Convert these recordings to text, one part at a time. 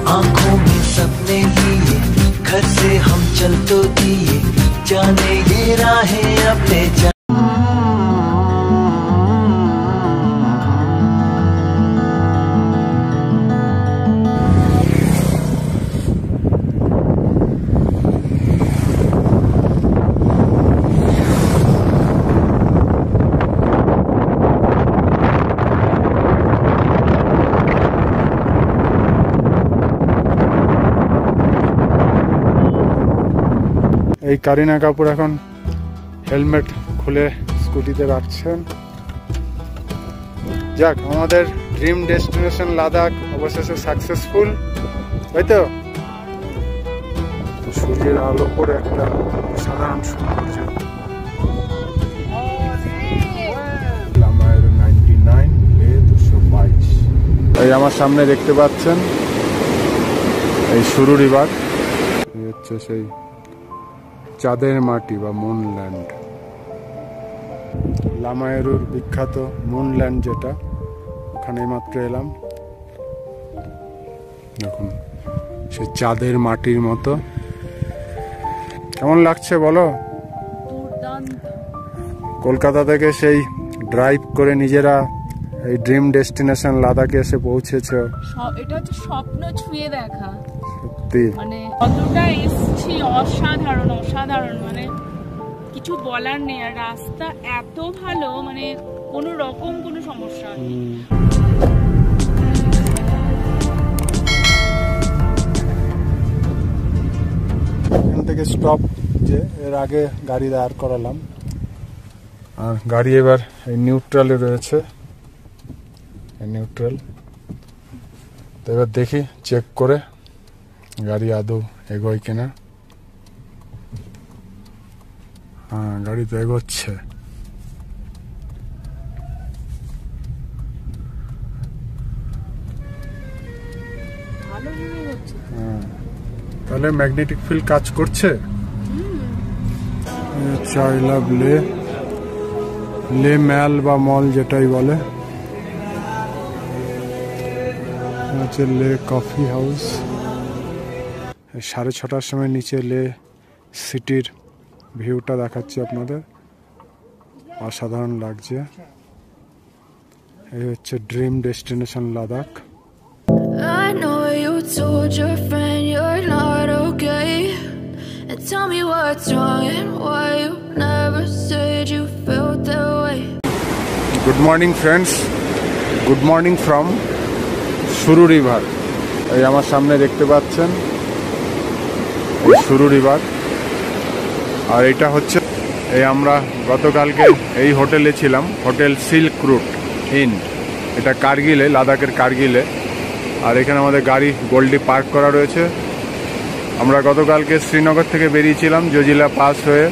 आंखों में सपने लिए घर से हम चल तो दिए, जाने ये राहें अपने এই কারিনা কাপুর এখন হেলমেট খুলে স্কুটিতে রাখছেন। যাক, আমাদের ড্রিম ডেস্টিনেশন লাদাখ অবশেষে সাকসেসফুল, তাই তো? সূর্যের আলো পড়ে একটা সাধারণ সৌন্দর্য। লামায়ুর 99 লে 222। এই আমার সামনে দেখতে পাচ্ছেন এই সুরু রিভার, এই হচ্ছে সেই চাঁদের মাটি বা মুনল্যান্ড। লামায়ুর বিখ্যাত মুনল্যান্ড যেটা, ওখানে মাত্র এলাম। দেখুন সে চাঁদের মাটির মতো। কেমন লাগছে বলো? কলকাতা থেকে সেই ড্রাইভ করে নিজেরা এই ড্রিম ডেস্টিনেশন লাদাখে এসে পৌঁছেছে। এটা হচ্ছে স্বপ্ন ছুঁয়ে দেখা। সত্যি মানে কতটা এসছি, অসাধারণ অসাধারণ, মানে কিছু বলার নেই। আর রাস্তা এত ভালো, মানে কোনো রকম কোনো সমস্যা নেই। এখান থেকে স্টপ, যে এর আগে গাড়ি দাঁড় করালাম, আর গাড়ি এবার এই নিউট্রালে রয়েছে। নিউট্রাল তো এবার দেখি চেক করে গাড়ি আদৌ এগোয় কিনা। হ্যাঁ, গাড়ি তো এগোচ্ছে। তাহলে ম্যাগনেটিক ফিল্ড কাজ করছে। আই লাভ লে, লে ম্যাল বা মল যেটাই বলে, হচ্ছে লে কফি হাউস। 6:30টার সময় নিচে লে সিটির ভিউটা দেখাচ্ছি আপনাদের, অসাধারণ লাগছে। এই হচ্ছে dream destination Ladakh. I know you told your friend you're not okay, and tell me what's wrong and why you never said you felt that way. Good morning friends, good morning from Suru River. এই আমার সামনে দেখতে পাচ্ছেন সুরু river. আর এটা হচ্ছে এই আমরা গতকালকে এই হোটেলে ছিলাম, হোটেল সিল্ক রুট ইন, এটা কার্গিলে, লাদাখের কার্গিলে। আর এখানে আমাদের গাড়ি গোল্ডি পার্ক করা রয়েছে। আমরা গতকালকে শ্রীনগর থেকে বেরিয়েছিলাম, জজিলা পাস হয়ে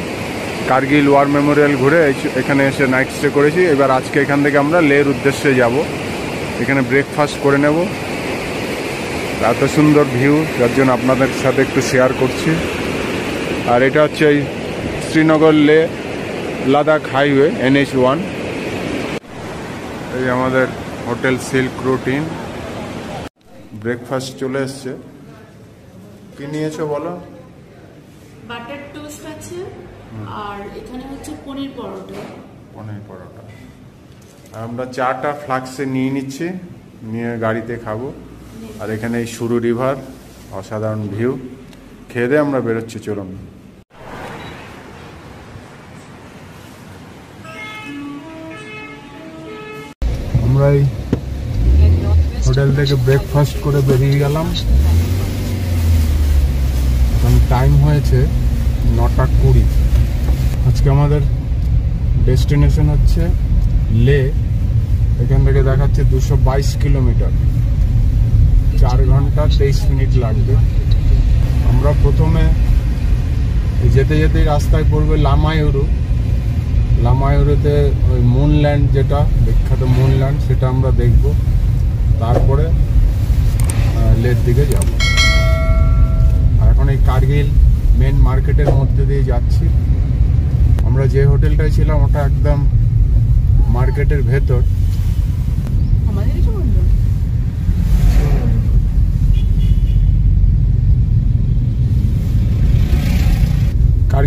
কার্গিল ওয়ার মেমোরিয়াল ঘুরে এখানে এসে নাইট স্টে করেছি। এবার আজকে এখান থেকে আমরা লের উদ্দেশ্যে যাব, এখানে ব্রেকফাস্ট করে নেব। এত সুন্দর ভিউ, যার জন্য আপনাদের সাথে একটু শেয়ার করছি। আর এটা হচ্ছে এই শ্রীনগর লে লাদাখ হাইওয়ে NH1। এই আমাদের hotel silk route in. Breakfast চলে এসছে। কি নিয়েছো বলো? বাটার টোস্ট আছে, আর এখানে হচ্ছে পনির পরোটা। পনির পরোটা। আর আমরা চাটা ফ্লাক্সে নিয়ে নিচ্ছি, নিয়ে গাড়িতে খাবো। আর এখানে এই সুরু রিভার, অসাধারণ ভিউ। খেয়ে দিয়ে আমরা বেরোচ্ছি, চলুন। আমরা এই হোটেল থেকে ব্রেকফাস্ট করে বেরিয়ে গেলাম। এখন টাইম হয়েছে 9:20। আজকে আমাদের ডেস্টিনেশন হচ্ছে লে। এখান থেকে দেখাচ্ছে 222 কিলোমিটার, 4 ঘন্টা 23 মিনিট লাগবে। আমরা প্রথমে যেতে যেতেই রাস্তায় পড়বে লামায়ুরু। লামায়ুরুতে ওই মুনল্যান্ড, যেটা বিখ্যাত মুনল্যান্ড, সেটা আমরা দেখব। তারপরে লের দিকে যাব। আর এখন এই কার্গিল মেন মার্কেটের মধ্যে দিয়ে যাচ্ছি। আমরা যে হোটেলটায় ছিলাম ওটা একদম মার্কেটের ভেতর।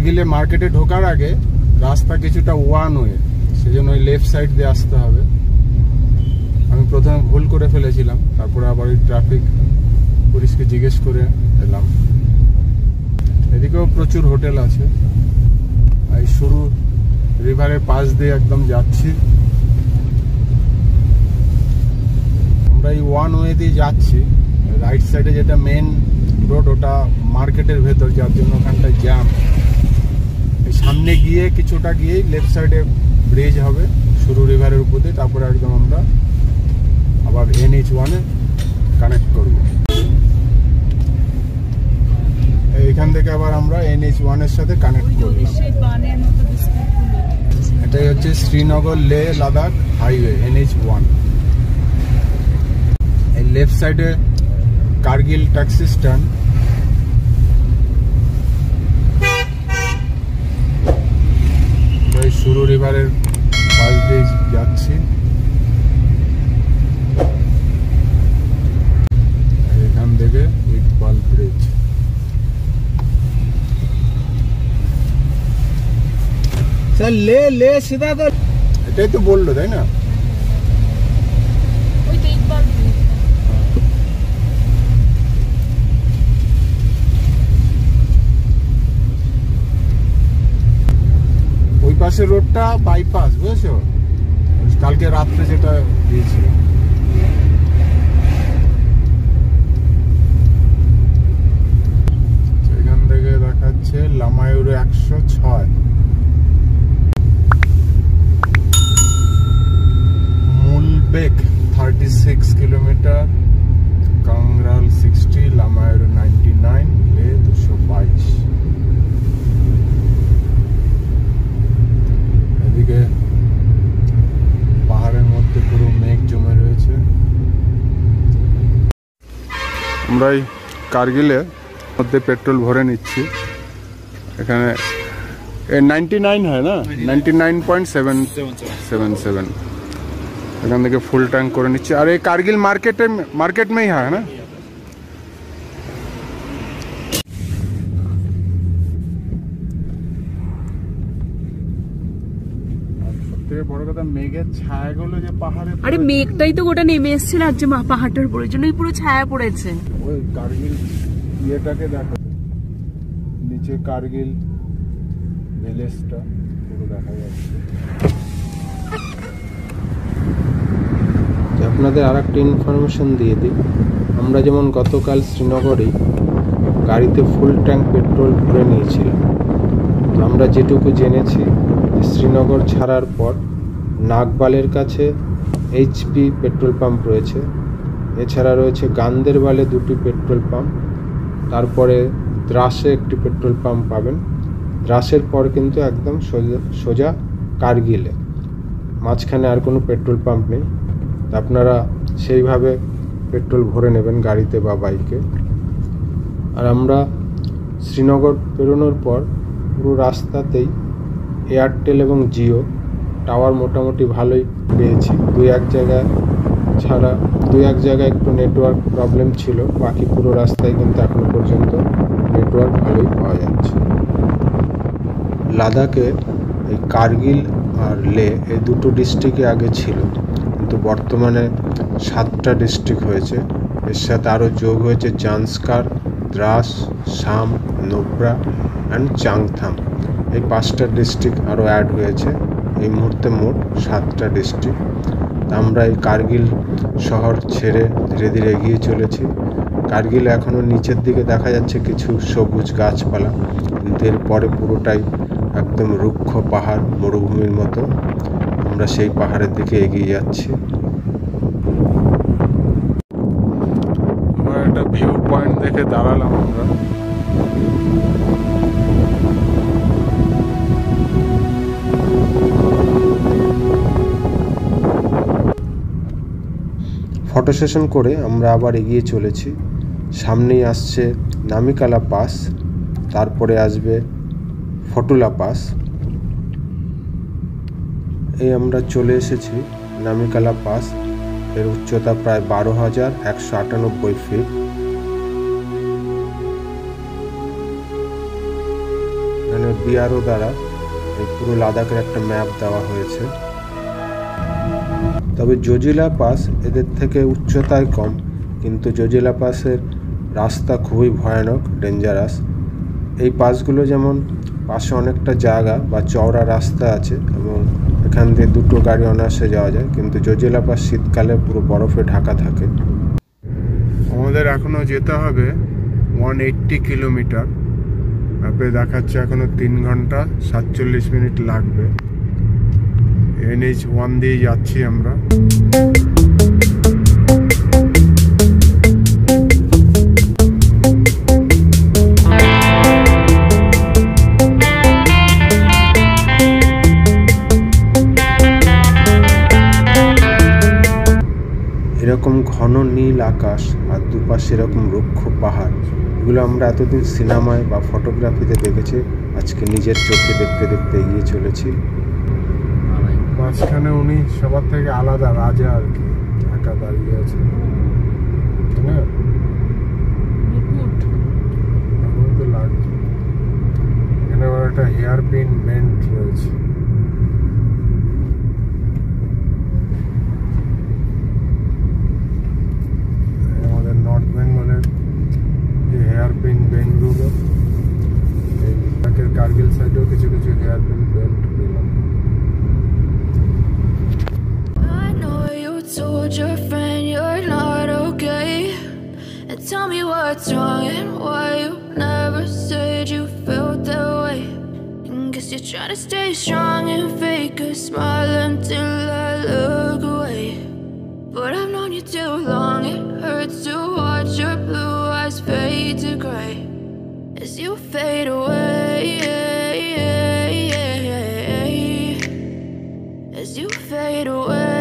কার্গিলে মার্কেটে ঢোকার আগে রাস্তা কিছুটা ওয়ান ওয়ে, সেজন্য ওই লেফট সাইড দিয়ে আসতে হবে। আমি প্রথমে ভুল করে ফেলেছিলাম, তারপরে আবার ওই ট্রাফিক পুলিশকে জিজ্ঞেস করে এলাম। এদিকেও প্রচুর হোটেল আছে। এই শুরু রিভারের পাশ দিয়ে একদম যাচ্ছি। আমরা এই ওয়ান ওয়ে দিয়ে যাচ্ছি। রাইট সাইডে যেটা মেন রোড, ওটা মার্কেটের ভেতর, যার জন্য ওখানটায় জ্যাম। এই সামনে গিয়ে কিছুটা গিয়ে লেফট সাইডে ব্রিজ হবে শুরু রিভারের উপর দিয়ে, তারপরে একদম আমরা আবার NH1 কানেক্ট করব। এইখান থেকে আবার আমরা NH1 এর সাথে কানেক্ট করব। এটাই হচ্ছে শ্রীনগর লে লাদাখ হাইওয়ে NH1। এই লেফট সাইডে কার্গিল ট্যাক্সি স্ট্যান্ড। শুরু রিভারের পাশ দিয়ে যাচ্ছি। এখান থেকে ইকবাল ব্রিজ। স্যার লে সিধা তো এটাই তো বললো, তাই না? ওই পাশের রোডটা বাইপাস, বুঝেছো? কালকে রাত্রে যেটা দিয়েছি। এখান থেকে দেখাচ্ছে লামায়ুর 106, মুলবেক 36 কিলোমিটার, কাংরাল 60, লামায়ুর 99, লে 222। এদিকে পাহাড়ের মধ্যে পুরো মেঘ জমে রয়েছে। আমরা এই কার্গিলে মধ্যে পেট্রোল ভরে নিচ্ছি। এখানে 99 হয় না, 99.777। এখান থেকে ফুল ট্যাঙ্ক করে নিচ্ছি। আর এই কার্গিল মার্কেট में ही है ना? বড় কথা মেঘের ছায়াগুলো যে পাহাড়ে, আরে মেঘটাই তো গোটা নেমে এসছে না, যে পাহাড়টার উপরে, জন্যই পুরো ছায়া পড়েছে। ওই কার্গিল ইয়েটাকে দেখো, নিচে কার্গিল ভিলেজটা পুরো দেখা যাচ্ছে। আপনাদের আর একটা ইনফরমেশন দিয়ে দিই। আমরা যেমন গতকাল শ্রীনগরে গাড়িতে ফুল ট্যাঙ্ক পেট্রোল ভরে নিয়েছিলাম, তো আমরা যেটুকু জেনেছি শ্রীনগর ছাড়ার পর নাগবালের কাছে HP পেট্রোল পাম্প রয়েছে, এছাড়া রয়েছে গান্দেরবালে 2টি পেট্রোল পাম্প, তারপরে দ্রাসে একটি পেট্রোল পাম্প পাবেন। দ্রাসের পর কিন্তু একদম সোজা কার্গিলে, মাঝখানে আর কোনো পেট্রোল পাম্প নেই। আপনারা সেইভাবে পেট্রোল ভরে নেবেন গাড়িতে বা বাইকে। আর আমরা শ্রীনগর পেরোনোর পর পুরো রাস্তাতেই এয়ারটেল এবং জিও টাওয়ার মোটামুটি ভালোই পেয়েছি। দু এক জায়গায় একটু নেটওয়ার্ক প্রবলেম ছিল, বাকি পুরো রাস্তায় কিন্তু এখনো পর্যন্ত নেটওয়ার্ক ভালোই পাওয়া যাচ্ছে। লাদাখে এই কার্গিল আর লে এই দুটো ডিস্ট্রিক্টই আগে ছিল, কিন্তু বর্তমানে 7টা ডিস্ট্রিক্ট হয়েছে। এর সাথে আরও যোগ হয়েছে জান্সকার, দ্রাস, সাম, নোব্রা অ্যান্ড চাংথাম। এই 5টা ডিস্ট্রিক্ট আরও অ্যাড হয়েছে। এই মুহূর্তে মোট 7টা ডিস্ট্রিক্ট। আমরা এই কার্গিল শহর ছেড়ে ধীরে ধীরে এগিয়ে চলেছি। কার্গিল এখনও নিচের দিকে দেখা যাচ্ছে কিছু সবুজ গাছপালা, কিন্তু এরপরে পুরোটাই একদম রুক্ষ পাহাড়, মরুভূমির মতো। আমরা সেই পাহাড়ের দিকে এগিয়ে যাচ্ছি। একটা ভিউ পয়েন্ট দেখে দাঁড়ালাম আমরা। ফটো সেশন করে আমরা আবার এগিয়ে চলেছি। সামনেই আসছে নামিকালা পাস, তারপরে আসবে ফটুলা পাস। এই আমরা চলে এসেছি নামিকালা পাস। এর উচ্চতা প্রায় 12,198 ফিট। এখানে বিআরও দ্বারা এই পুরো লাদাখের একটা ম্যাপ দেওয়া হয়েছে। তবে জজিলা পাস এদের থেকে উচ্চতায় কম, কিন্তু জজিলা পাসের রাস্তা খুবই ভয়ানক, ডেঞ্জারাস। এই পাসগুলো যেমন পাশে অনেকটা জায়গা বা চওড়া রাস্তা আছে এবং এখান দিয়ে দুটো গাড়ি অনায়াসে যাওয়া যায়, কিন্তু জজিলা পাস শীতকালে পুরো বরফে ঢাকা থাকে। আমাদের এখনো যেতে হবে 180 কিলোমিটার। ম্যাপে দেখাচ্ছে এখনো 3 ঘন্টা 47 মিনিট লাগবে। NH1 দিয়ে যাচ্ছি আমরা। এরকম ঘন নীল আকাশ আর দুপাশে এরকম রুক্ষ পাহাড়, এগুলো আমরা এতদিন সিনেমায় বা ফটোগ্রাফিতে দেখেছি, আজকে নিজের চোখে দেখতে দেখতে এগিয়ে চলেছি। মাঝখানে উনি সবার থেকে আলাদা রাজা আর কি, একা দাঁড়িয়ে আছে। তো লাগছে এখানে একটা হেয়ার পিন বেন্ট রয়েছে। আমাদের নর্থ বেঙ্গলের যে হেয়ার পিন বেন্ট গুলো, এই কার্গিল সাইডেও কিছু কিছু হেয়ার পিন বেল্ট পেলাম। Told your friend you're not okay, and tell me what's wrong and why you never said you felt that way. And guess you're trying to stay strong and fake a smile until I look away. But I've known you too long, it hurts to watch your blue eyes fade to gray as you fade away, as you fade away.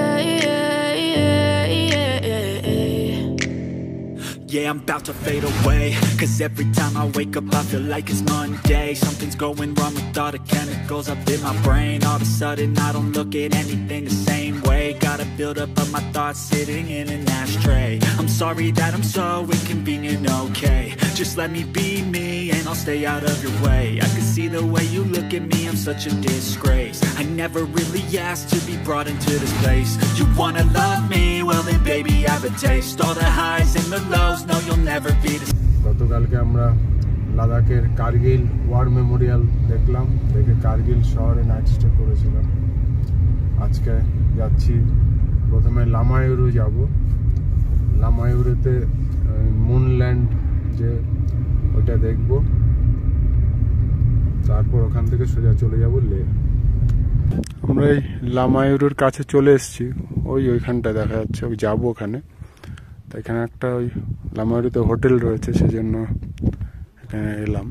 Yeah, I'm about to fade away, 'cause every time I wake up I feel like it's Monday. Something's going wrong with all the chemicals up in my brain. All of a sudden I don't look at anything the same way. Gotta build up of my thoughts sitting in an ashtray. I'm sorry that I'm so inconvenient, okay. Just let me be me and I'll stay out of your way. I can see the way you look at me, I'm such a disgrace. I never really asked to be brought into this place. You wanna love me? Well then baby I have a taste. All the highs and the lows, no you'll never be the same. গতকালকে আমরা লাদাখের Kargil war Memorial দেখলাম, দেখে কার্গিল শহরে night stay করেছিলাম। আজকে যাচ্ছি, প্রথমে লামায়ুরু যাব। লামায়ুরুতে মুনল্যান্ড যে ওইটা দেখব, তারপর ওখান থেকে সোজা চলে যাব লে। আমরা এই লামায়ুরুর কাছে চলে এসেছি, ওইখানটা দেখা যাচ্ছে, ওই যাবো ওখানে। তো এখানে একটা ওই লামায়ুরুতে হোটেল রয়েছে, সেজন্য এখানে এলাম।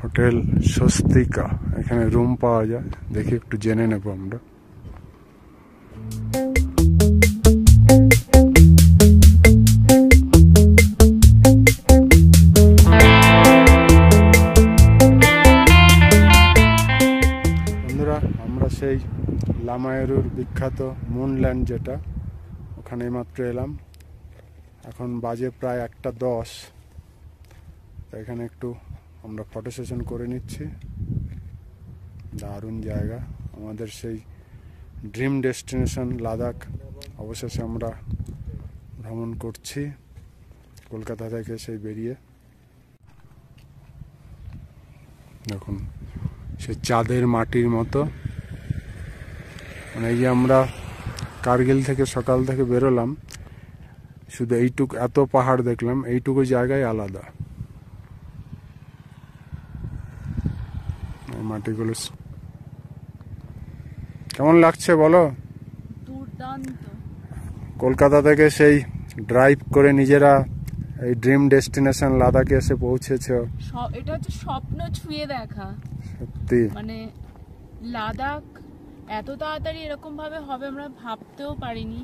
হোটেল স্বস্তিকা, এখানে রুম পাওয়া যায়, দেখি একটু জেনে নেব আমরা। বন্ধুরা, আমরা সেই লামায়ুরুর বিখ্যাত মুনল্যান্ড যেটা, ওখানে মাত্র এলাম। এখন বাজে প্রায় 1:10। তো এখানে একটু আমরা ফটো সেশন করে নিচ্ছি। দারুণ জায়গা, আমাদের সেই ড্রিম ডেস্টিনেশন লাদাখ অবশেষে আমরা ভ্রমণ করছি কলকাতা থেকে সেই বেরিয়ে। দেখুন সে চাঁদের মাটির মতো, মানে এই যে আমরা কার্গিল থেকে সকাল থেকে বেরোলাম, শুধু এইটুকু এত পাহাড় দেখলাম, এইটুকু জায়গায় আলাদা। মাটিগুলো কেমন লাগছে বলো? দুর্দান্ত। কলকাতা থেকে সেই ড্রাইভ করে নিজেরা এই ড্রিম ডেস্টিনেশন লাদাখে এসে পৌঁছেছে। এটা হচ্ছে স্বপ্ন ছুঁয়ে দেখা, সত্যি। মানে লাদাখ এত তাড়াতাড়ি এরকম ভাবে হবে আমরা ভাবতেও পারিনি।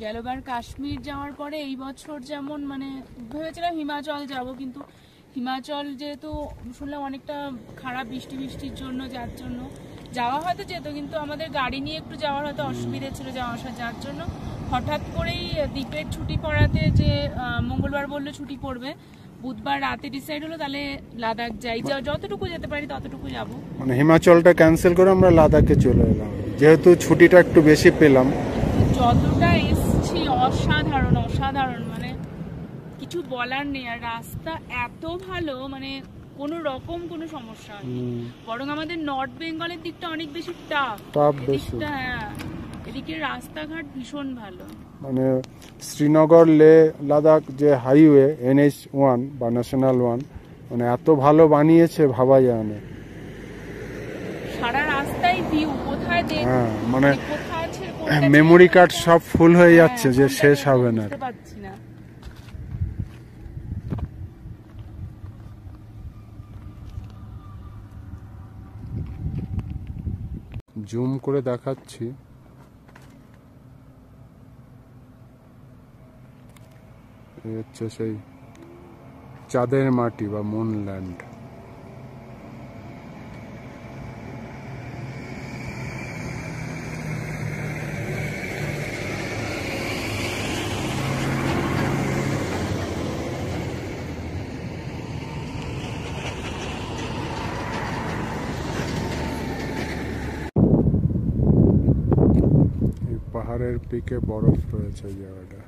গেলবার কাশ্মীর যাওয়ার পরে এই বছর যেমন মানে ভেবেছিলাম হিমাচল যাব, কিন্তু হিমাচল যেহেতু শুনলাম অনেকটা খারাপ বৃষ্টির জন্য, যার জন্য যাওয়া হয়তো যেত, কিন্তু আমাদের গাড়ি নিয়ে একটু যাওয়ার হয়তো অসুবিধা ছিল যাওয়া আসা, যার জন্য হঠাৎ করেই দ্বীপের ছুটি পড়াতে, যে মঙ্গলবার বললো ছুটি পড়বে, বুধবার রাতে ডিসাইড হলো তাহলে লাদাখ যাই, যতটুকু যেতে পারি ততটুকু যাব। মানে হিমাচলটা ক্যান্সেল করে আমরা লাদাখে চলে এলাম, যেহেতু ছুটিটা একটু বেশি পেলাম। যতটা এসছি অসাধারণ অসাধারণ, মানে কিছু বলার নেই। আর রাস্তা এত ভালো, মানে কোনো রকম কোনো সমস্যা হয়নি। বরং আমাদের নর্থ বেঙ্গলের দিকটা অনেক বেশি টাফ বেশি। হ্যাঁ, এদিকে রাস্তাঘাট ভীষণ ভালো। মানে শ্রীনগর লে লাদাখ যে হাইওয়ে NH1 বা ন্যাশনাল 1, মানে এত ভালো বানিয়েছে ভাবা যায় না। সারা রাস্তায় ভিউ, কোথায় দেখ, হ্যাঁ, মানে কোথায় আছে কোনটা মেমোরি ছেড়ে কার্ড সব ফুল হয়ে যাচ্ছে, যে কোনটা শেষ হবে না। বুঝতে পারছি না। জুম করে দেখাচ্ছি, এই হচ্ছে সেই চাঁদের মাটি বা মুনল্যান্ড। পাহাড়ের পিকে বরফ রয়েছে এই জায়গাটা।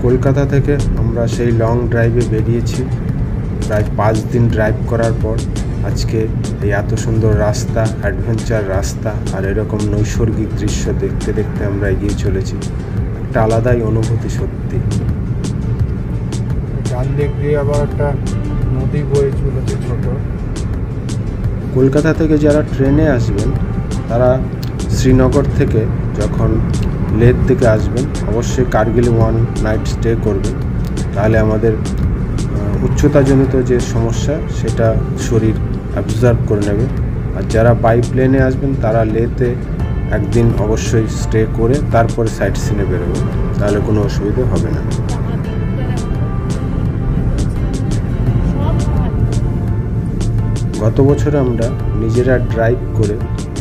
কলকাতা থেকে আমরা সেই লং ড্রাইভে বেরিয়েছি। প্রায় 5 দিন ড্রাইভ করার পর আজকে এই এত সুন্দর রাস্তা, অ্যাডভেঞ্চার রাস্তা আর এরকম নৈসর্গিক দৃশ্য দেখতে দেখতে আমরা এগিয়ে চলেছি। একটা আলাদাই অনুভূতি সত্যি। ডান দিক দিয়ে আবার একটা নদী বয়ে চলেছে ছোট। কলকাতা থেকে যারা ট্রেনে আসবেন তারা শ্রীনগর থেকে যখন লেহ থেকে আসবেন অবশ্যই কার্গিলে 1 নাইট স্টে করবেন, তাহলে আমাদের উচ্চতাজনিত যে সমস্যা সেটা শরীর অ্যাবজর্ব করে নেবে। আর যারা বাই প্লেনে আসবেন তারা লেতে একদিন অবশ্যই স্টে করে তারপরে সাইট সিনে বেরোবে, তাহলে কোনো অসুবিধা হবে না। গত বছর আমরা নিজেরা ড্রাইভ করে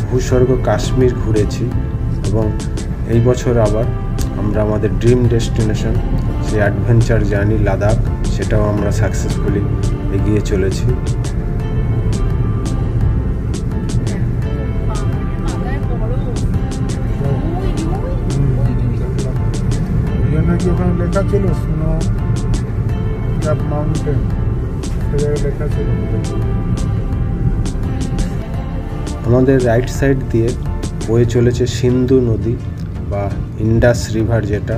ভূস্বর্গ কাশ্মীর ঘুরেছি এবং এই বছর আবার আমরা আমাদের ড্রিম ডেস্টিনেশন সেই অ্যাডভেঞ্চার জার্নি লাদাখ, সেটাও আমরা সাকসেসফুলি এগিয়ে চলেছি। ওখানে লেখা ছিল স্নো ক্যাপ মাউন্টেন, একটা জায়গায় লেখা ছিল। আমাদের রাইট সাইড দিয়ে বয়ে চলেছে সিন্ধু নদী বা ইন্ডাস রিভার যেটা,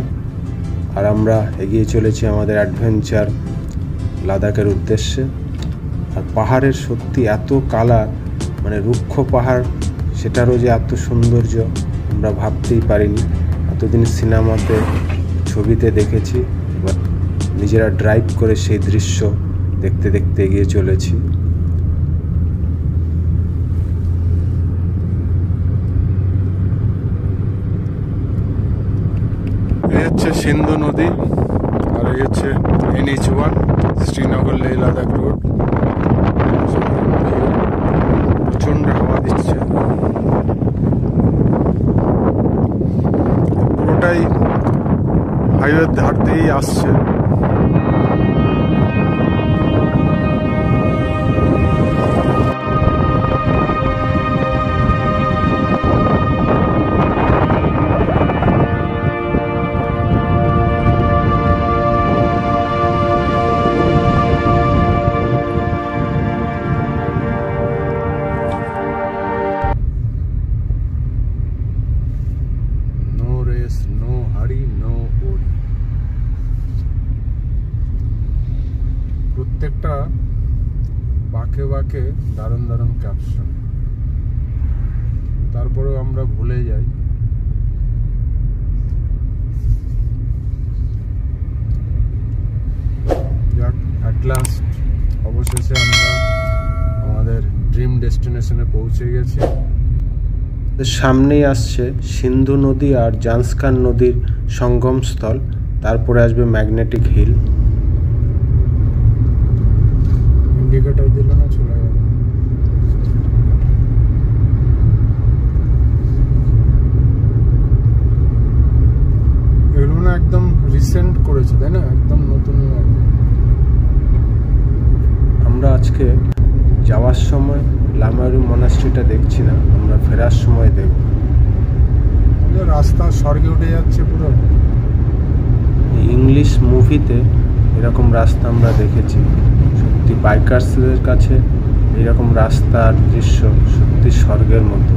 আর আমরা এগিয়ে চলেছি আমাদের অ্যাডভেঞ্চার লাদাখের উদ্দেশ্যে। আর পাহাড়ের সত্যি এত কালার, মানে রুক্ষ পাহাড়, সেটারও যে এত সৌন্দর্য আমরা ভাবতেই পারিনি। এতদিন সিনেমাতে ছবিতে দেখেছি, এবার নিজেরা ড্রাইভ করে সেই দৃশ্য দেখতে দেখতে এগিয়ে চলেছি। এই হচ্ছে সিন্ধু নদী আর এই হচ্ছে NH1 শ্রীনগর লেহ লাদাখ রোড। প্রচন্ড হাওয়া দিচ্ছে, পুরোটাই হাইওয়ের ধার দিয়েই আসছে। দেখে দারুণ দারুণ ক্যাপশন, তারপরেও আমরা ভুলে যাই। যাক, অ্যাট লাস্ট অবশেষে আমরা আমাদের ড্রিম ডেস্টিনেশনে পৌঁছে গেছি। সামনেই আসছে সিন্ধু নদী আর জান্সকান নদীর সঙ্গমস্থল, তারপরে আসবে ম্যাগনেটিক হিল। ইন্ডিকেটর দিল না, চলে গেল। এগুলো না একদম রিসেন্ট করেছে, তাই না? একদম নতুন। আমরা আজকে যাওয়ার সময় লামায়ুরি মনাস্ট্রিটা দেখছি না, আমরা ফেরার সময় দেখব। রাস্তা স্বর্গে উঠে যাচ্ছে পুরো। ইংলিশ মুভিতে এরকম রাস্তা আমরা দেখেছি, সত্যি বাইকার্সদের কাছে এরকম রাস্তার দৃশ্য সত্যি স্বর্গের মতো।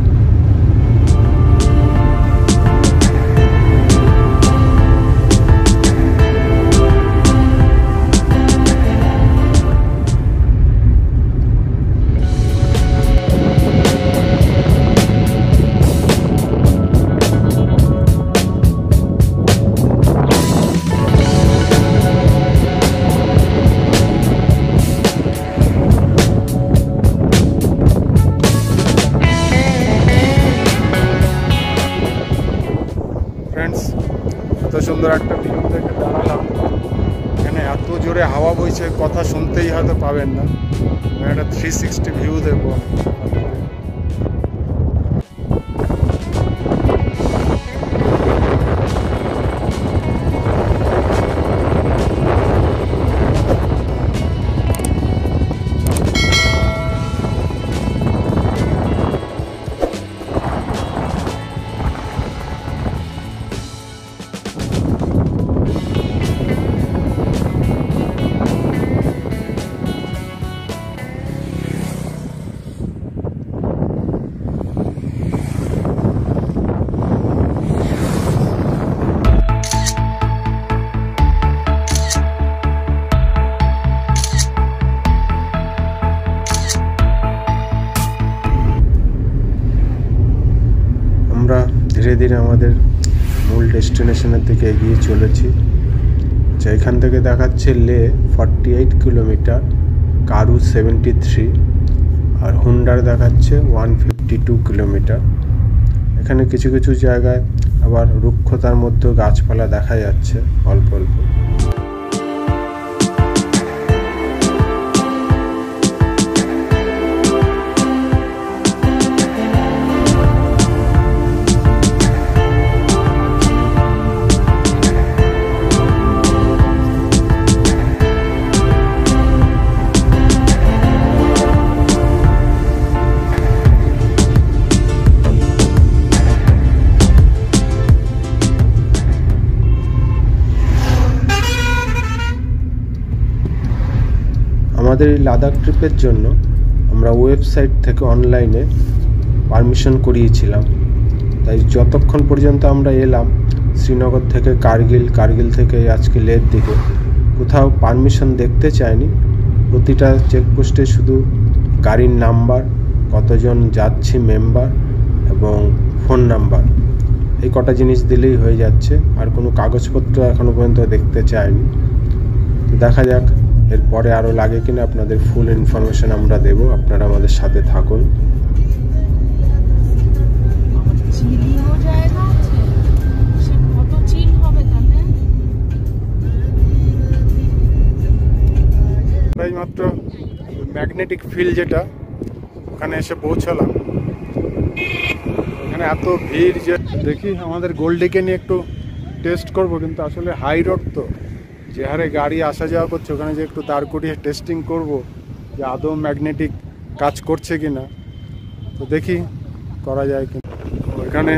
এত সুন্দর একটা ভিউ দেখে দাঁড়ালাম, এখানে এত জোরে হাওয়া বইছে, কথা শুনতেই হয়তো পাবেন না। একটা 360 ভিউ দেবো। ধীরে ধীরে আমাদের মূল ডেস্টিনেশনের দিকে এগিয়ে চলেছি। এখান থেকে দেখাচ্ছে লে 48 কিলোমিটার, কারু 73, আর হুন্ডার দেখাচ্ছে 152 কিলোমিটার। এখানে কিছু কিছু জায়গায় আবার রুক্ষতার মধ্যেও গাছপালা দেখা যাচ্ছে অল্প অল্প। আমাদের এই লাদাখ ট্রিপের জন্য আমরা ওয়েবসাইট থেকে অনলাইনে পারমিশন করিয়েছিলাম, তাই যতক্ষণ পর্যন্ত আমরা এলাম শ্রীনগর থেকে কার্গিল, কার্গিল থেকে আজকে লেহর দিকে কোথাও পারমিশন দেখতে চাইনি। প্রতিটা চেকপোস্টে শুধু গাড়ির নাম্বার, কতজন যাচ্ছি মেম্বার এবং ফোন নাম্বার, এই কটা জিনিস দিলেই হয়ে যাচ্ছে। আর কোনো কাগজপত্র এখনও পর্যন্ত দেখতে চাইনি। তো দেখা যাক এরপরে আরও লাগে কিনা, আপনাদের ফুল ইনফরমেশন আমরা দেব, আপনারা আমাদের সাথে থাকুন। মাত্র ম্যাগনেটিক ফিল্ড যেটা, ওখানে এসে পৌঁছালাম। এখানে এত ভিড় যে দেখি আমাদের গোল্ডিকে নিয়ে একটু টেস্ট করব, কিন্তু আসলে হাই রোড তো, যে হারে গাড়ি আসা যাওয়া করছে, ওখানে যে একটু দাঁড় করিয়ে টেস্টিং করব যে আদৌ ম্যাগনেটিক কাজ করছে কিনা, তো দেখি করা যায় কিনা। ওইখানে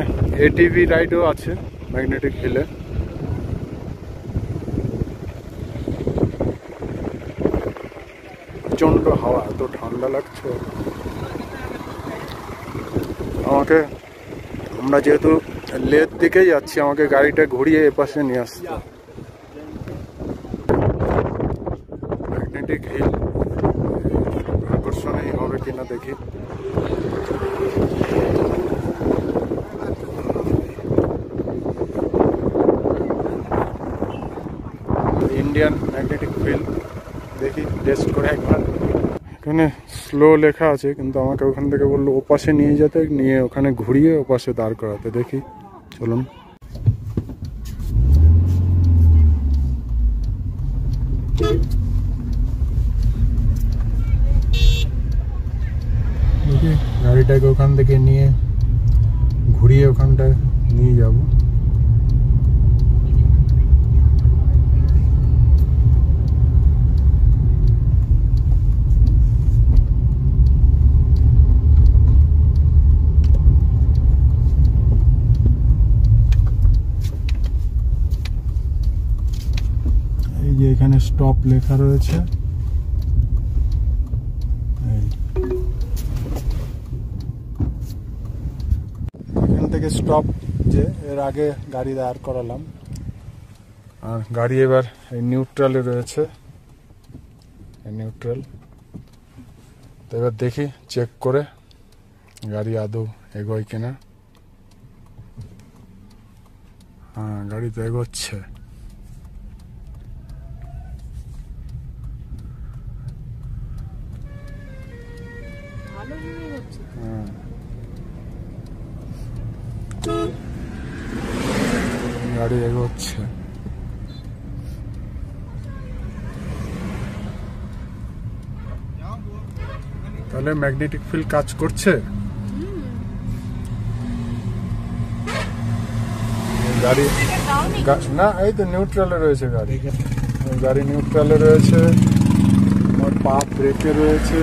এটিভি রাইডও আছে ম্যাগনেটিক হিলে। প্রচণ্ড হাওয়া, এত ঠান্ডা লাগছে আমাকে। আমরা যেহেতু লেহর দিকেই যাচ্ছি, আমাকে গাড়িটা ঘুরিয়ে এপাশে নিয়ে আসতে। ম্যাগনেটিক হিল আকর্ষণীয় হবে। দেখি। ইন্ডিয়ান ম্যাগনেটিক ফিল্ড, দেখি টেস্ট করে একবার। এখানে স্লো লেখা আছে, কিন্তু আমাকে ওখান থেকে বললো ওপাশে নিয়ে যেতে, নিয়ে ওখানে ঘুরিয়ে ওপাশে দাঁড় করাতে। দেখি, চলুন। দেখি গাড়িটাকে ওখান থেকে নিয়ে ঘুরিয়ে ওখানটায় নিয়ে যাব। এই যে এখানে স্টপ লেখা রয়েছে, এখান থেকে স্টপ, যে এর আগে গাড়ি দাঁড় করালাম, আর গাড়ি এবার এই নিউট্রালে রয়েছে, নিউট্রাল। তো এবার দেখি চেক করে গাড়ি আদৌ এগোয় কিনা। হ্যাঁ, গাড়ি তো এগোচ্ছে। গাড়ি এগোচ্ছে। তাহলে ম্যাগনেটিক ফিল্ড কাজ করছে। গাড়ি না, এই তো নিউট্রালে রয়েছে গাড়ি, গাড়ি নিউট্রালে রয়েছে, আমার পা ব্রেকে রয়েছে,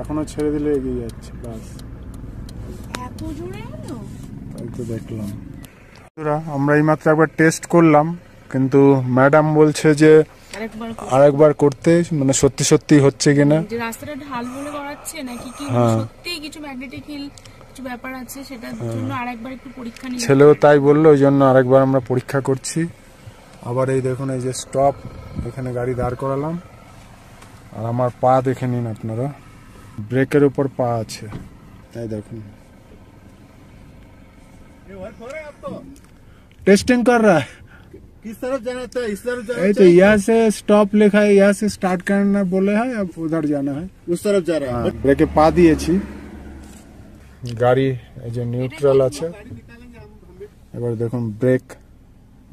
এখনো ছেড়ে দিলে এগিয়ে যাচ্ছে। বাস, তাই তো দেখলাম। আমরা এইমাত্র একবার টেস্ট করলাম, কিন্তু ম্যাডাম বলছে যে আরেকবার করতে, মানে সত্যি সত্যি হচ্ছে কিনা, যে রাস্তাটা ঢাল বলে করাচ্ছে নাকি কি সত্যি কিছু ম্যাগনেটিক হিল কিছু ব্যাপার আছে, সেটার জন্য আরেকবার একটু পরীক্ষা নিতে। ছেলেও তাই বললো, ওই জন্য আরেকবার আমরা পরীক্ষা করছি। আবার এই দেখুন, এই যে স্টপ, এখানে গাড়ি দাঁড় করালাম, আর আমার পা দেখে নিন আপনারা, ব্রেকের উপর পা আছে, তাই দেখুন। टेस्टिंग कर रहा है। किस तरफ जाना था? इस तरफ जाना तो यहाँ से स्टॉप लिखा है, यहाँ से स्टार्ट करना बोले है, अब उधर जाना है, उस तरफ जा रहा है। ব্রেকে পা দিয়েছি, গাড়ি এই যে নিউট্রাল আছে। এবার দেখুন ব্রেক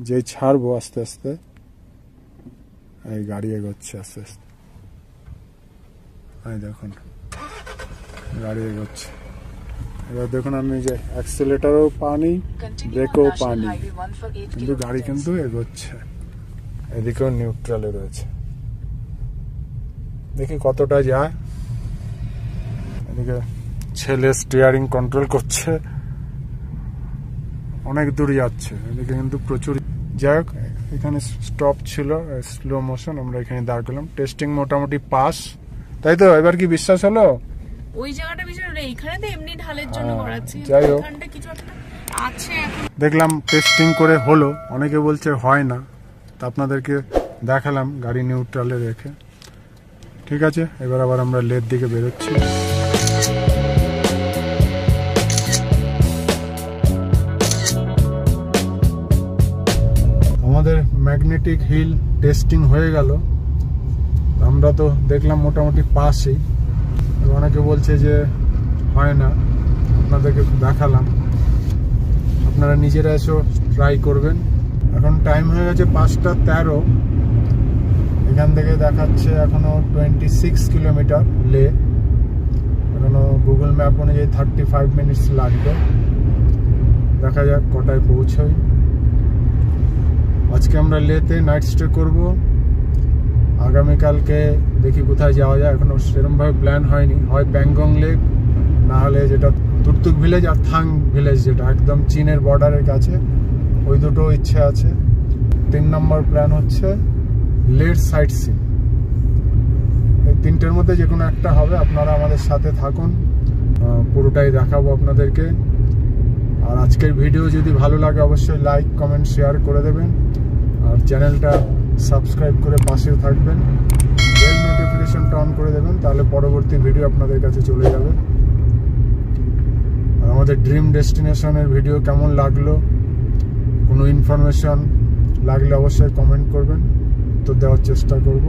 যে ছাড়বো আস্তে আস্তে, এই গাড়ি এগোচ্ছে আস্তে আস্তে, এই দেখুন গাড়ি এগোচ্ছে। এবার দেখুন আমি যে অ্যাক্সিলারেটরও পানি, ব্রেকও পানি, কিন্তু গাড়ি কিন্তু এগোচ্ছে। এদিকেও নিউট্রালে রয়েছে, দেখি কতটা যায়। এদিকে ছেলে স্টিয়ারিং কন্ট্রোল করছে, অনেক দূর যাচ্ছে। এদিকে কিন্তু প্রচুর। যাই হোক, এখানে স্টপ ছিল, স্লো মোশন, আমরা এখানে দাঁড় করলাম। টেস্টিং মোটামুটি পাস, তাই তো? এবার কি বিশ্বাস হলো? ওই জায়গাটা বিষয় না, এখানে তো এমনি ঢালের জন্য করাচ্ছি, যাই হোক এখানটা কিছু একটা আছে। দেখলাম টেস্টিং করে হলো, অনেকে বলছে হয় না, তা আপনাদেরকে দেখালাম গাড়ি নিউট্রালে রেখে। ঠিক আছে, এবার আবার আমরা লের দিকে বেরোচ্ছি। আমাদের ম্যাগনেটিক হিল টেস্টিং হয়ে গেল, আমরা তো দেখলাম মোটামুটি পাসই। অনেকে বলছে যে হয় না, আপনাদেরকে দেখালাম, আপনারা নিজেরা এসেও ট্রাই করবেন। এখন টাইম হয়ে গেছে 5:13, এখান থেকে দেখাচ্ছে এখনো 26 কিলোমিটার লে, এখনো গুগল ম্যাপ অনুযায়ী 35 মিনিটস লাগবে। দেখা যাক কটায় পৌঁছই। আজকে আমরা লেতে নাইট স্টে করব, আগামীকালকে দেখি কোথায় যাওয়া যায়, এখনো সেরকমভাবে প্ল্যান হয়নি। হয় প্যাংগং লেক, না হলে যেটা তুর্তুক ভিলেজ আর থাং ভিলেজ, যেটা একদম চীনের বর্ডারের কাছে, ওই দুটো ইচ্ছে আছে। 3 নম্বর প্ল্যান হচ্ছে লেট সাইট সিন। এই তিনটের মধ্যে যে কোনো একটা হবে। আপনারা আমাদের সাথে থাকুন, পুরোটাই দেখাবো আপনাদেরকে। আর আজকের ভিডিও যদি ভালো লাগে অবশ্যই লাইক, কমেন্ট, শেয়ার করে দেবেন, আর চ্যানেলটা সাবস্ক্রাইব করে পাশেও থাকবেন। নোটিফিকেশনটা অন করে দেবেন, তাহলে পরবর্তী ভিডিও আপনাদের কাছে চলে যাবে। আর আমাদের ড্রিম ডেস্টিনেশনের ভিডিও কেমন লাগলো, কোনো ইনফরমেশন লাগলে অবশ্যই কমেন্ট করবেন, উত্তর দেওয়ার চেষ্টা করব।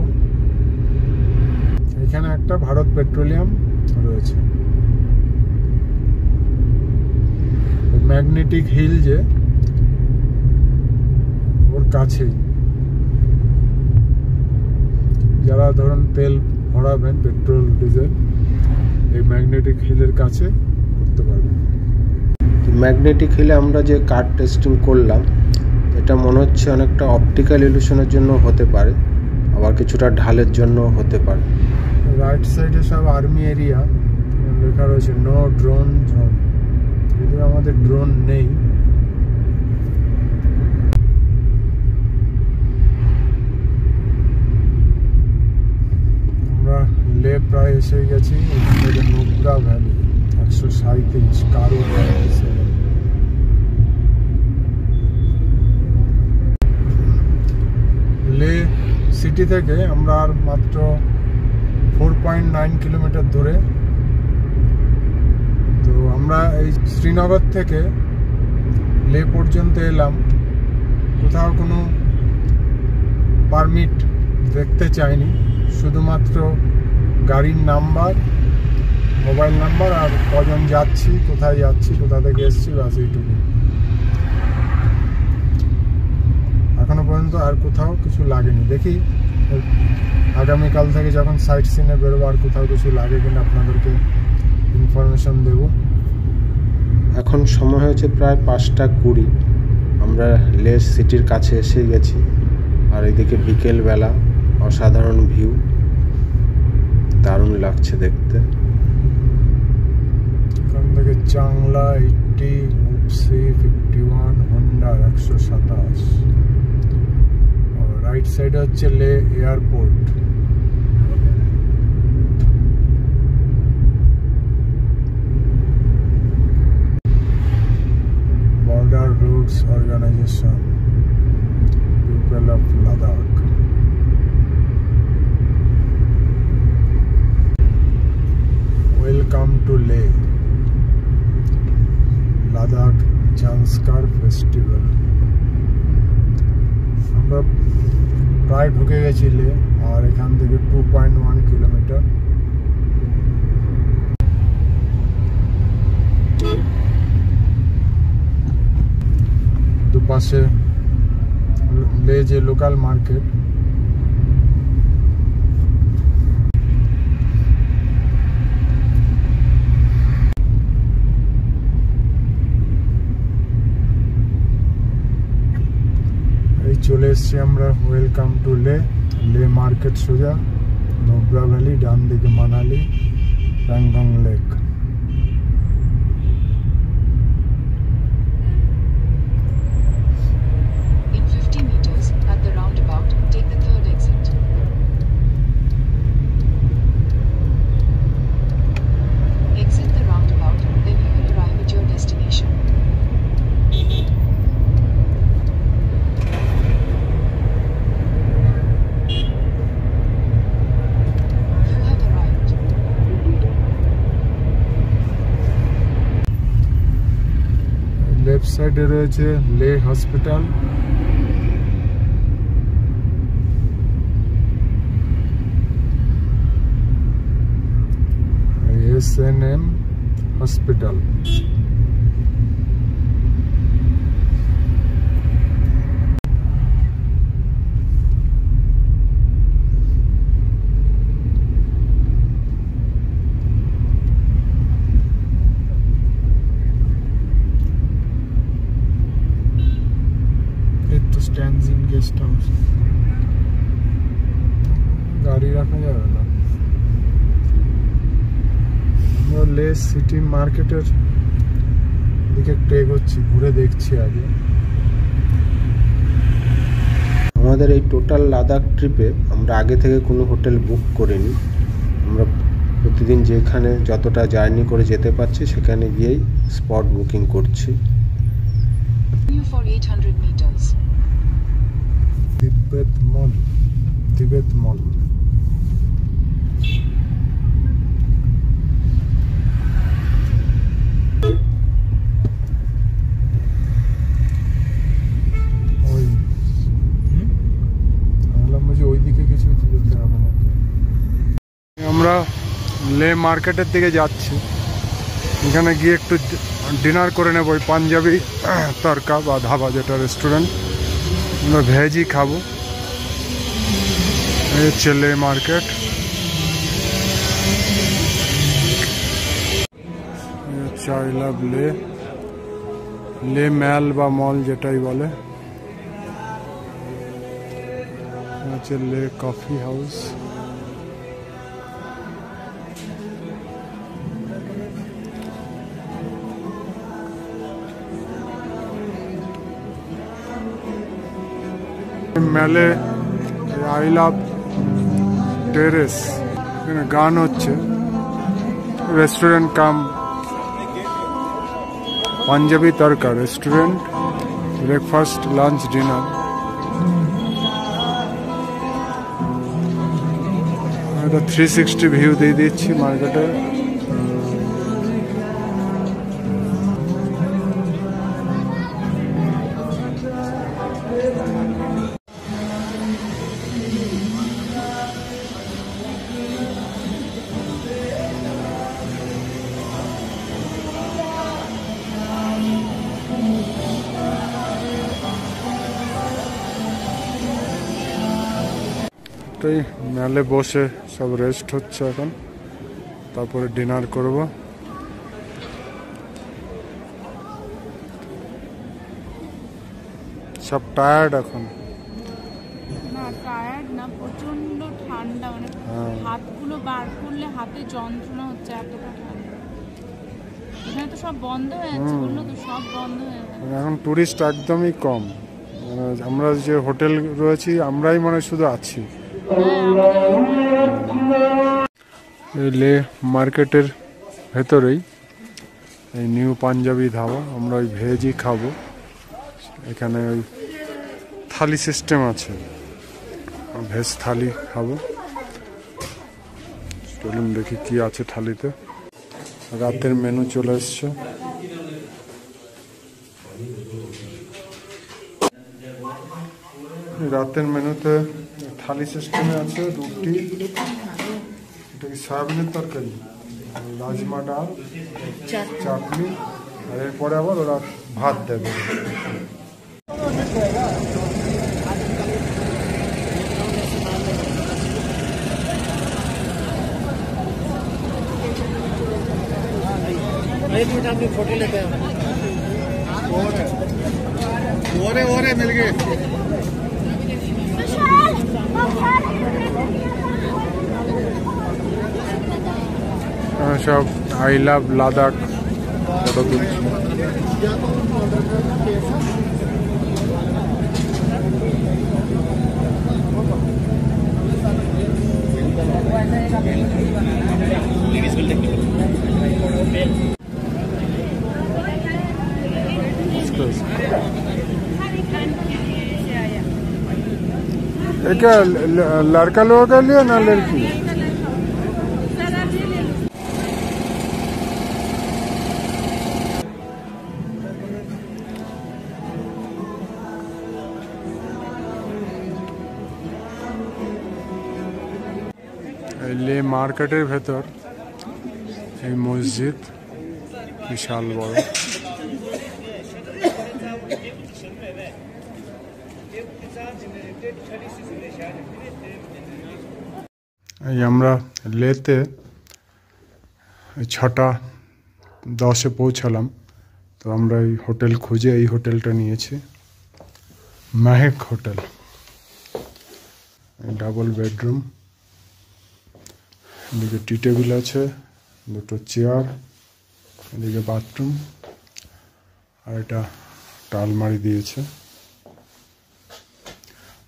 এখানে একটা ভারত পেট্রোলিয়াম রয়েছে। ম্যাগনেটিক হিল যে ওর কাছেই, যারা ধরুন তেল ভরাবেন পেট্রোল ডিজেল, এই ম্যাগনেটিক হিলের কাছে করতে পারবেন। ম্যাগনেটিক হিলে আমরা যে কার টেস্টিং করলাম, এটা মনে হচ্ছে অনেকটা অপটিক্যাল ইলিউশনের জন্য হতে পারে, আবার কিছুটা ঢালের জন্য হতে পারে। রাইট সাইডে সব আর্মি এরিয়া লেখা রয়েছে, নো ড্রোন জোন। যদিও আমাদের ড্রোন নেই। আমরা লে প্রায় এসে গেছি। এখান থেকে নুব্রা ভ্যালি 137 কারো লে সিটি থেকে আমরা আর মাত্র 4.9 কিলোমিটার দূরে। তো আমরা এই শ্রীনগর থেকে লে পর্যন্ত এলাম, কোথাও কোনো পারমিট দেখতে চাইনি, শুধুমাত্র গাড়ির নাম্বার, মোবাইল নাম্বার আর কজন যাচ্ছি, কোথায় যাচ্ছি, কোথা থেকে এসছি, বাস এইটুকু। এখনো পর্যন্ত আর কোথাও কিছু লাগেনি। দেখি আগামীকাল থেকে যখন সাইট সিনে বেরোবো আর কোথাও কিছু লাগে কিনা আপনাদেরকে ইনফরমেশন দেব। এখন সময় হয়েছে প্রায় 5:20। আমরা লে সিটির কাছে এসে গেছি। আর এদিকে বিকেলবেলা অসাধারণ ভিউ, দারুণ লাগছে দেখতে। এখান থেকে চাংলা 80, উপসি 51, হন্ডা 127। রাইট সাইডে হচ্ছে Leh airport. Border roads organisation, people of Ladakh. Welcome to Leh, Ladakh Zanskar festival. আমরা প্রায় ঢুকে গেছি লে, আর এখান থেকে 2.1 কিলোমিটার। দুপাশে লে যে লোকাল মার্কেট, চলে এসছি আমরা। ওয়েলকাম টু লে, লে মার্কেট সোজা, নুব্রা ভ্যালি ডান দিকে, Manali, Pangong lake. In 50 meters, at the roundabout, take the third exit. Exit the roundabout, then you will arrive at your destination. Left সাইডে রয়েছে Leh hospital. SNM hospital. Stanzin guest house, গাড়ি রাখা যাবে না। আমরা লে সিটি মার্কেটের দিকে একটু এগোচ্ছি, ঘুরে দেখছি আগে। আমাদের এই টোটাল লাদাখ ট্রিপে আমরা আগে থেকে কোনো হোটেল বুক করিনি। আমরা প্রতিদিন যেখানে যতটা জার্নি করে যেতে পারছি সেখানে গিয়েই স্পট বুকিং করছি। For 800 meters. তিব্বত মল, তিবেত মল। মার্কেটের দিকে যাচ্ছি, এখানে গিয়ে একটু ডিনার করে নেব। ওই পাঞ্জাবি তরকা বা ধাবা যেটা রেস্টুরেন্ট, আমরা ভেজই খাবো। এই হচ্ছে লে মার্কেট। আই লাভ লে, লে ম্যাল বা মল যেটাই বলে। হচ্ছে লে কফি হাউস। মেলে আই লাভ টেরেস, এখানে গান হচ্ছে। রেস্টুরেন্ট কাম পাঞ্জাবি তরকা রেস্টুরেন্ট, ব্রেকফাস্ট লাঞ্চ ডিনার। একটা 360 ভিউ দিয়ে দিচ্ছি মার্কেটে। মেলে বসে সব রেস্ট হচ্ছে এখন, তারপরে ডিনার করব। সব টায়ার্ড এখন। না টায়ার্ড না, প্রচন্ড ঠান্ডা, মানে হাতগুলো বার করলে হাতে যন্ত্রণা হচ্ছে, এতটা ঠান্ডা। এখানে তো সব বন্ধ হয়ে যাচ্ছে, বললো তো সব বন্ধ হয়ে যাচ্ছে। এখন টুরিস্ট একদমই কম। আমরা যে হোটেল রয়েছি আমরাই মানে শুধু আছি। এই লে মার্কেটের ভেতরেই এই নিউ পাঞ্জাবি ধাবা, আমরা ওই ভেজই খাবো। এখানে ওই থালি সিস্টেম আছে, ভেজ থালি খাবো। চলুন দেখি কি আছে থালিতে। রাতের মেনু চলে এসছে। রাতের মেনুতে থালি সিস্টেমে আছে রুটি, এটা কি সয়াবিনের তরকারি, রাজমা ডাল, চাটনি, আর এরপরে আবার ওরা ভাত দেবে। फोटो लेते हैं ओरे मिल गए। সব আই লাভ লাদাখ ফটো তুলছি। क्या लड़का लोगों के लिए ना लड़की? লে মার্কেটের ভেতর এই মসজিদ বিশাল বড়। এই আমরা লেতে 6:10 পৌঁছালাম, তো আমরা এই হোটেল খুঁজে এই হোটেলটা নিয়েছি, মেহেক হোটেল। ডাবল বেডরুম, এদিকে টি টেবিল আছে, দুটো চেয়ার, এদিকে বাথরুম, আর এটা আলমারি দিয়েছে।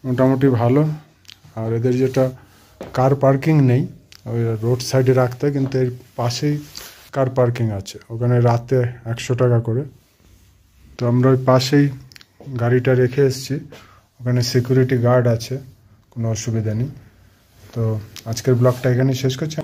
মোটামুটি ভালো। আর এদের যেটা কার পার্কিং নেই, ওই রোড সাইডে রাখতে, কিন্তু এর পাশেই কার পার্কিং আছে, ওখানে রাতে 100 টাকা করে। তো আমরা ওই পাশেই গাড়িটা রেখে এসেছি, ওখানে সিকিউরিটি গার্ড আছে, কোনো অসুবিধা নেই। তো আজকের ব্লগটা এখানেই শেষ করছি।